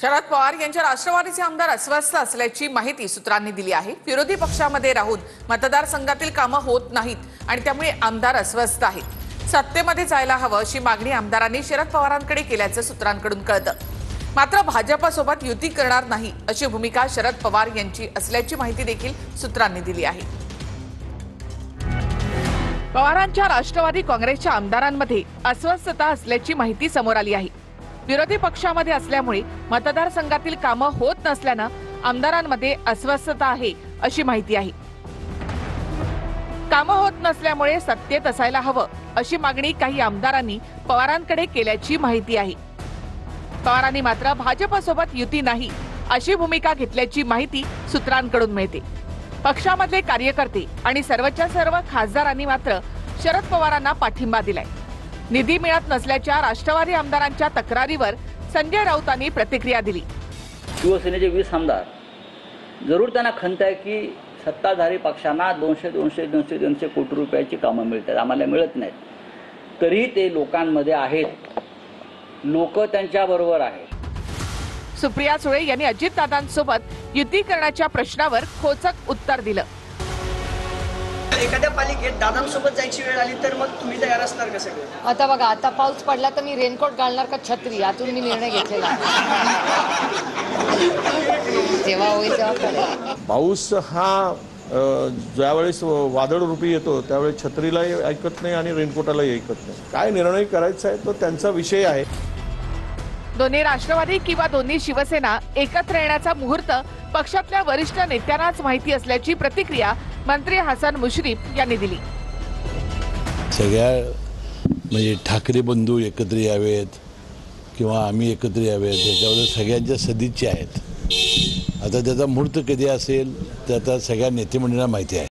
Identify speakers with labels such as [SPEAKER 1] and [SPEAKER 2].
[SPEAKER 1] शरद पवार यांच्या राष्ट्रवादीचे आमदार अस्वस्थ असल्याची माहिती सूत्रांनी दिली आहे। विरोधी पक्षामध्ये राहून मतदारसंघातील कामं होत नाहीत आणि त्यामुळे आमदार अस्वस्थ आहेत। सत्तेमध्ये जायला हवं अशी मागणी आमदारांनी शरद पवारांकडे केल्याचं सूत्रांकडून कळतं। मात्र भाजपसोबत युती करणार नाही अशी भूमिका शरद पवार यांची असल्याची माहिती देखील सूत्रांनी दिली आहे। पवारांच्या राष्ट्रवादी काँग्रेसच्या आमदारांमध्ये अस्वस्थता असल्याची माहिती समोर आली आहे। विरोधी पक्षामध्ये असल्यामुळे मतदारसंघातील कामं होत नसल्यानं आमदारांमध्ये अस्वस्थता आहे अशी माहिती आहे। कामं होत नसल्यामुळे सत्तेत असायला हवं अशी मागणी काही आमदारांनी पवारांकडे केल्याची माहिती आहे। पवारांनी मात्र भाजपसोबत युती नाही अशी भूमिका घेतल्याची माहिती सूत्रांकडून मिळते। पक्षामधले कार्यकर्ते आणि सर्वच्या सर्व खासदारांनी मात्र शरद पवारांना पाठिंबा दिलाय। निधी मिळत नसल्याच्या राष्ट्रवादी आमदारांच्या तक्रारीवर संजय राऊतांनी प्रतिक्रिया दिली।
[SPEAKER 2] शिवसेनेचे 20 आमदार जरूर त्यांना खंत आहे की सत्ताधारी पक्षांना 200 कोटी रुपयाची कामं मिळतात, आम्हाला मिळत नाहीत। तरी ते लोकांमध्ये आहेत, लोक त्यांच्या बरोबर आहेत।
[SPEAKER 1] सुप्रिया सुळे यांनी अजितदादांसोबत युती करण्याच्या प्रश्नावर खोचक उत्तर दिलं।
[SPEAKER 3] एखाद्या पालिकेत दादांसोबत जायची वेळ आली तर मग तुम्ही तयार असणार का सगळं?
[SPEAKER 4] आता बघा, आता पाऊस पडला तर मी रेनकोट घालणार का छत्री, यातून मी निर्णय घेतलेला आहे। जेव्हा होईल तेव्हा कळेल।
[SPEAKER 5] पाऊस हा ज्यावेळेस वादळ रूपी येतो त्यावेळेस छत्रीलाही ऐकत नाही आणि रेनकोटालाही ऐकत नाही। काय निर्णय करायचा आहे तो त्यांचा विषय आहे।
[SPEAKER 1] दोन्ही राष्ट्रवादी किंवा दोन्ही शिवसेना एकत्र येण्याचा मुहूर्त पक्षातल्या वरिष्ठ नेत्यांनाच माहिती असल्याची प्रतिक्रिया मंत्री हसन मुश्रीफ यांनी दिली।
[SPEAKER 6] सगळ्या म्हणजे ठाकरे बंधू एकत्र यावेत किंवा आम्ही एकत्र यावेत याच्यावर सगळ्यांच्या सदिच्छा आहेत। आता त्याचा मुहूर्त कधी असेल ते आता सगळ्या नेते मंडळांना माहिती आहे।